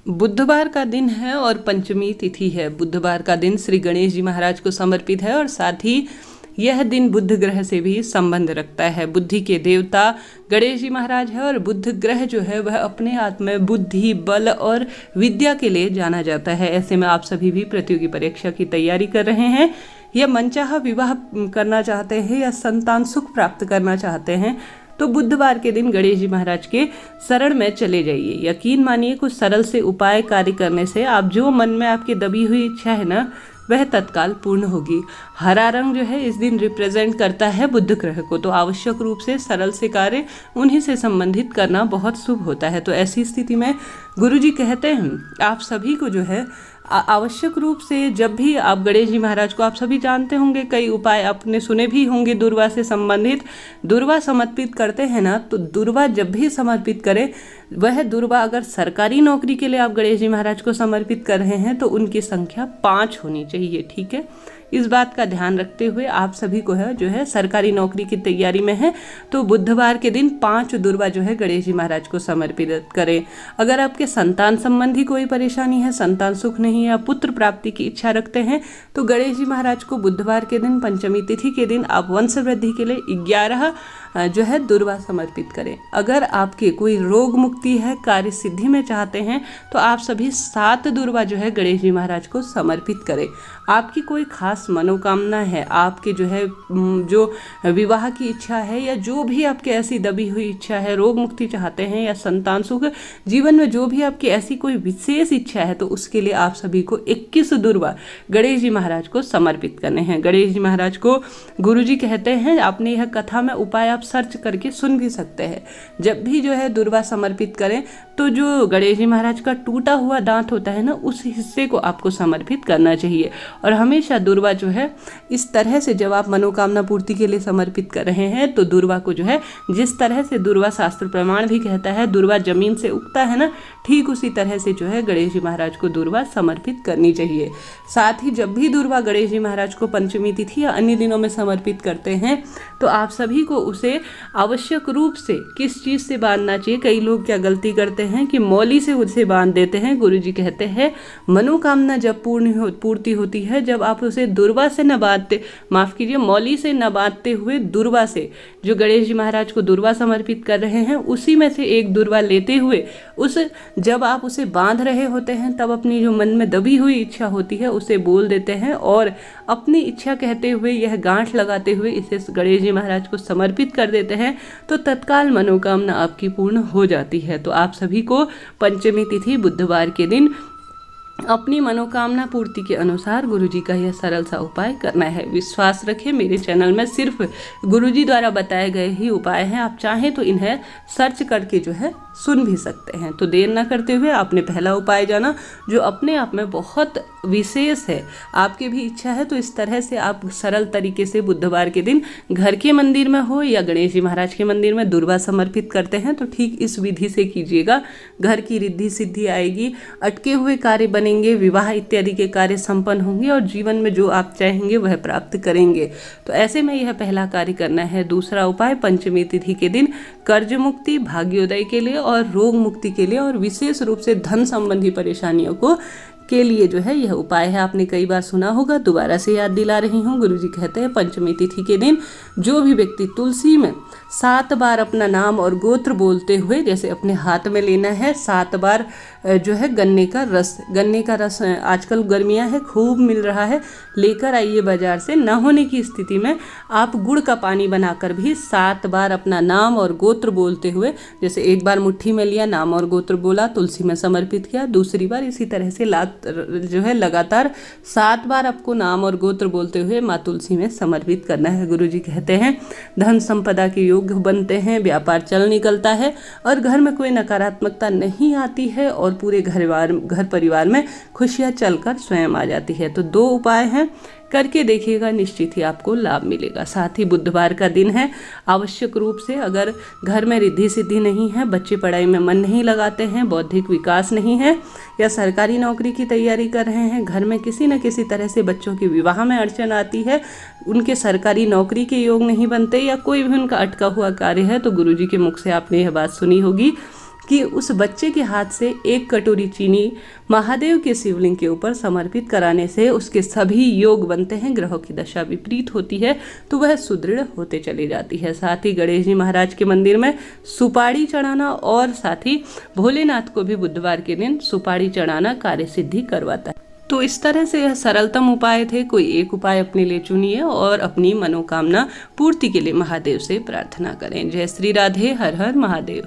बुधवार का दिन है और पंचमी तिथि है। बुधवार का दिन श्री गणेश जी महाराज को समर्पित है और साथ ही यह दिन बुध ग्रह से भी संबंध रखता है। बुद्धि के देवता गणेश जी महाराज है और बुध ग्रह जो है वह अपने हाथ में बुद्धि, बल और विद्या के लिए जाना जाता है। ऐसे में आप सभी भी प्रतियोगी परीक्षा की तैयारी कर रहे हैं या मनचाहा विवाह करना चाहते हैं या संतान सुख प्राप्त करना चाहते हैं तो बुधवार के दिन गणेश जी महाराज के शरण में चले जाइए। यकीन मानिए कुछ सरल से उपाय कार्य करने से आप जो मन में आपकी दबी हुई इच्छा है ना वह तत्काल पूर्ण होगी। हरा रंग जो है इस दिन रिप्रेजेंट करता है बुध ग्रह को, तो आवश्यक रूप से सरल से कार्य उन्हीं से संबंधित करना बहुत शुभ होता है। तो ऐसी स्थिति में गुरुजी कहते हैं आप सभी को जो है आवश्यक रूप से जब भी आप गणेश जी महाराज को, आप सभी जानते होंगे कई उपाय आपने सुने भी होंगे दुर्वा से संबंधित, दुर्वा समर्पित करते हैं ना, तो दुर्वा जब भी समर्पित करें वह दुर्वा अगर सरकारी नौकरी के लिए आप गणेश जी महाराज को समर्पित कर रहे हैं तो उनकी संख्या 5 होनी चाहिए। ठीक है, इस बात का ध्यान रखते हुए आप सभी को है जो है सरकारी नौकरी की तैयारी में है तो बुधवार के दिन 5 दुर्वा जो है गणेश जी महाराज को समर्पित करें। अगर आपके संतान संबंधी कोई परेशानी है, संतान सुख नहीं है, पुत्र प्राप्ति की इच्छा रखते हैं तो गणेश जी महाराज को बुधवार के दिन पंचमी तिथि के दिन आप वंश वृद्धि के लिए 11 जो है दुर्वा समर्पित करें। अगर आपके कोई रोग मुक्ति है, कार्य सिद्धि में चाहते हैं तो आप सभी 7 दुर्वा जो है गणेश जी महाराज को समर्पित करें। आपकी कोई खास मनोकामना है, आपके जो है जो विवाह की इच्छा है या जो भी आपकी ऐसी दबी हुई इच्छा है, रोग मुक्ति चाहते हैं या संतान सुख, जीवन में जो भी आपकी ऐसी कोई विशेष इच्छा है तो उसके लिए आप सभी को 21 दुर्वा गणेश जी महाराज को समर्पित करने हैं। गणेश जी महाराज को गुरुजी कहते हैं, आपने यह कथा में उपाय आप सर्च करके सुन भी सकते हैं। जब भी जो है दुर्वा समर्पित करें तो जो गणेश जी महाराज का टूटा हुआ दांत होता है ना उस हिस्से को आपको समर्पित करना चाहिए। और हमेशा दुर्वा जो है इस तरह से जब आप मनोकामना पूर्ति के लिए समर्पित कर रहे हैं तो दुर्वा को जो है जिस तरह से दुर्वा शास्त्र प्रमाण भी कहता है दुर्वा जमीन से उगता है ना, ठीक उसी तरह से जो है गणेश जी महाराज को दुर्वा समर्पित करनी चाहिए। साथ ही जब भी दुर्वा गणेश जी महाराज को पंचमी तिथि या अन्य दिनों में समर्पित करते हैं तो आप सभी को उसे आवश्यक रूप से किस चीज़ से बांधना चाहिए। कई लोग क्या गलती करते हैं कि मौली से उसे बांध देते हैं। गुरुजी कहते हैं मनोकामना जब पूर्ति होती है जब आप उसे दुर्वा से न बांधते, माफ कीजिए मौली से न बांधते हुए दुर्वा से जो गणेश जी महाराज को दुर्वा समर्पित कर रहे हैं उसी में से एक दुर्वा लेते हुए उस जब आप उसे बांध रहे होते हैं तब अपनी जो मन में दबी हुई इच्छा होती है उसे बोल देते हैं और अपनी इच्छा कहते हुए यह गांठ लगाते हुए इसे गणेश जी महाराज को समर्पित कर देते हैं तो तत्काल मनोकामना आपकी पूर्ण हो जाती है। तो आप सभी को पंचमी तिथि बुधवार के दिन अपनी मनोकामना पूर्ति के अनुसार गुरुजी का यह सरल सा उपाय करना है। विश्वास रखें मेरे चैनल में सिर्फ गुरुजी द्वारा बताए गए ही उपाय हैं, आप चाहें तो इन्हें सर्च करके जो है सुन भी सकते हैं। तो देर न करते हुए आपने पहला उपाय जाना जो अपने आप में बहुत विशेष है। आपकी भी इच्छा है तो इस तरह से आप सरल तरीके से बुधवार के दिन घर के मंदिर में हो या गणेश जी महाराज के मंदिर में दुर्वा समर्पित करते हैं तो ठीक इस विधि से कीजिएगा। घर की रिद्धि सिद्धि आएगी, अटके हुए कार्य बनेंगे, विवाह इत्यादि के कार्य संपन्न होंगे और जीवन में जो आप चाहेंगे वह प्राप्त करेंगे। तो ऐसे में यह पहला कार्य करना है। दूसरा उपाय पंचमी तिथि के दिन कर्ज मुक्ति, भाग्योदय के लिए और रोग मुक्ति के लिए और विशेष रूप से धन संबंधी परेशानियों को के लिए जो है यह उपाय है। आपने कई बार सुना होगा, दोबारा से याद दिला रही हूँ। गुरुजी कहते हैं पंचमी तिथि के दिन जो भी व्यक्ति तुलसी में 7 बार अपना नाम और गोत्र बोलते हुए, जैसे अपने हाथ में लेना है 7 बार जो है गन्ने का रस आजकल गर्मियाँ है खूब मिल रहा है, लेकर आइए बाजार से। न होने की स्थिति में आप गुड़ का पानी बनाकर भी 7 बार अपना नाम और गोत्र बोलते हुए, जैसे एक बार मुट्ठी में लिया नाम और गोत्र बोला, तुलसी में समर्पित किया, दूसरी बार इसी तरह से जो है लगातार 7 बार आपको नाम और गोत्र बोलते हुए माँ तुलसी में समर्पित करना है। गुरुजी कहते हैं धन संपदा के योग बनते हैं, व्यापार चल निकलता है और घर में कोई नकारात्मकता नहीं आती है और पूरे घर परिवार में खुशियाँ चलकर स्वयं आ जाती है। तो 2 उपाय हैं, करके देखिएगा, निश्चित ही आपको लाभ मिलेगा। साथ ही बुधवार का दिन है, आवश्यक रूप से अगर घर में रिद्धि सिद्धि नहीं है, बच्चे पढ़ाई में मन नहीं लगाते हैं, बौद्धिक विकास नहीं है या सरकारी नौकरी की तैयारी कर रहे हैं, घर में किसी न किसी तरह से बच्चों के विवाह में अड़चन आती है, उनके सरकारी नौकरी के योग नहीं बनते या कोई भी उनका अटका हुआ कार्य है, तो गुरुजी के मुख से आपने यह बात सुनी होगी कि उस बच्चे के हाथ से 1 कटोरी चीनी महादेव के शिवलिंग के ऊपर समर्पित कराने से उसके सभी योग बनते हैं, ग्रहों की दशा विपरीत होती है तो वह सुदृढ़ होते चली जाती है। साथ ही गणेश जी महाराज के मंदिर में सुपारी चढ़ाना और साथ ही भोलेनाथ को भी बुधवार के दिन सुपारी चढ़ाना कार्य सिद्धि करवाता है। तो इस तरह से यह सरलतम उपाय थे। कोई एक उपाय अपने लिए चुनिए और अपनी मनोकामना पूर्ति के लिए महादेव से प्रार्थना करें। जय श्री राधे। हर हर महादेव।